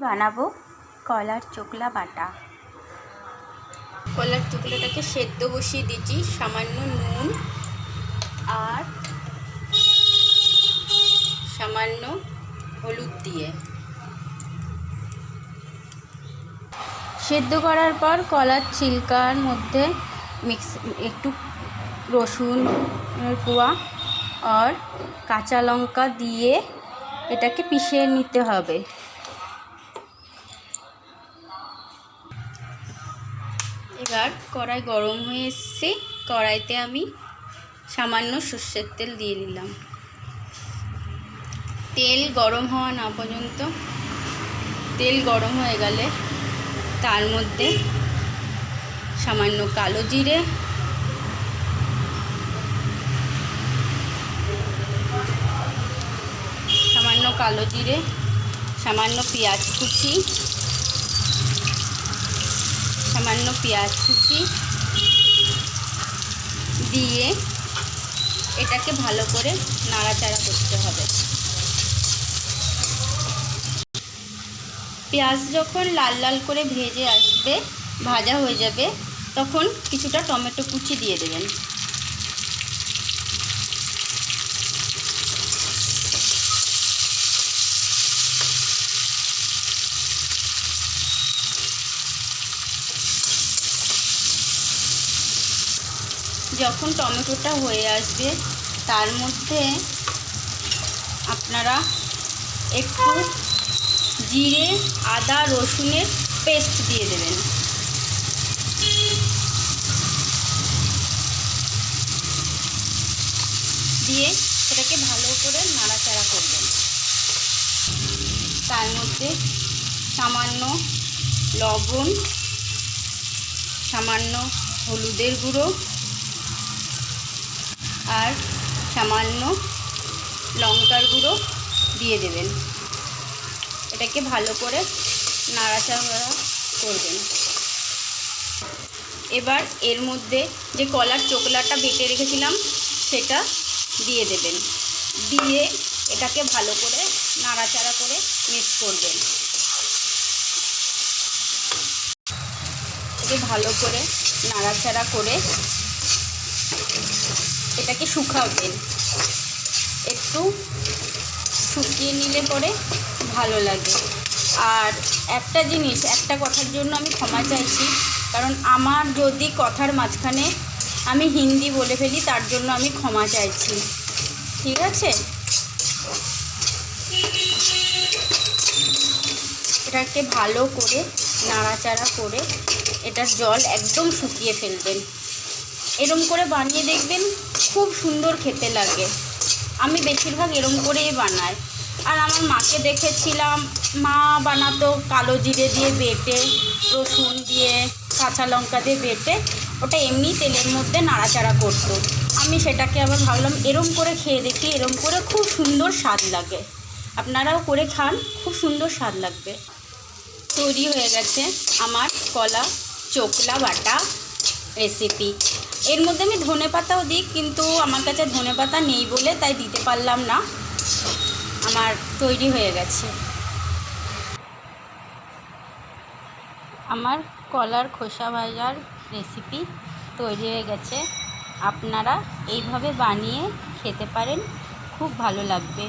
বানাবো কলার চোকলা বাটা। কলার চোকলাটাকে সেদ্ধ বসিয়ে দিয়েছি সামান্য নুন আর সামান্য হলুদ দিয়ে। সেদ্ধ করার পর কলার ছিলকার মধ্যে একটু রসুন কোয়া আর কাঁচা লঙ্কা দিয়ে এটাকে পিষে নিতে হবে। এবার কড়াই গরম হয়ে এসছে, কড়াইতে আমি সামান্য সর্ষের তেল দিয়ে দিলাম। তেল গরম হওয়া না পর্যন্ত, তেল গরম হয়ে গেলে তার মধ্যে সামান্য কালো জিরে, সামান্য পেঁয়াজ কুচি, দিয়ে এটাকে ভালো করে নাড়াচাড়া করতে হবে। পেঁয়াজ যখন লাল লাল করে ভাজা হয়ে যাবে তখন কিছুটা টমেটো কুচি দিয়ে দেবেন। যখন টমেটোটা হয়ে আসবে তার মধ্যে আপনারা একটু জিরে, আদা, রসুনের পেস্ট দিয়ে দেবেন। দিয়ে সেটাকে ভালো করে নাড়াচাড়া করবেন। তার মধ্যে সামান্য লবণ, সামান্য হলুদের গুঁড়ো আর সামান্য লঙ্কার গুঁড়ো দিয়ে দেবেন। এটাকে ভালো করে নাড়াচাড়া করবেন। এবার এর মধ্যে যে কলার চোকলাটা বেটে রেখেছিলাম সেটা দিয়ে দেবেন। দিয়ে এটাকে ভালো করে নাড়াচাড়া করে মিক্স করবেন। এটাকে ভালো করে নাড়াচাড়া করে এটাকে শুকাবেন। একটু শুকিয়ে নিলে পরে ভালো লাগে। আর একটা কথার জন্য আমি ক্ষমা চাইছি, কারণ আমার যদি কথার মাঝখানে আমি হিন্দি বলে ফেলি তার জন্য আমি ক্ষমা চাইছি, ঠিক আছে? এটাকে ভালো করে নাড়াচাড়া করে এটার জল একদম শুকিয়ে ফেলবেন। এরম করে বানিয়ে দেখবেন, খুব সুন্দর খেতে লাগে। আমি বেশিরভাগ এরম করেই বানাই। আর আমার মাকে দেখেছিলাম, মা বানাতো কালো জিরে দিয়ে বেটে, রসুন দিয়ে, কাঁচা লঙ্কা দিয়ে বেটে ওটা এমনি তেলের মধ্যে নাড়াচাড়া করতো। আমি সেটাকে আবার ভাবলাম এরম করে খেয়ে দেখি, এরম করে খুব সুন্দর স্বাদ লাগে। আপনারাও করে খান, খুব সুন্দর স্বাদ লাগবে। তৈরি হয়ে গেছে আমার কলা চোকলা বাটা রেসিপি। এর মধ্যে আমি ধনেপাতাও দিই, কিন্তু আমার কাছে ধনেপাতা নেই বলে তাই দিতে পারলাম না। আমার তৈরি হয়ে গেছে আমার কলার খোসা ভাজার রেসিপি তৈরি হয়ে গেছে। আপনারা এইভাবে বানিয়ে খেতে পারেন, খুব ভালো লাগবে।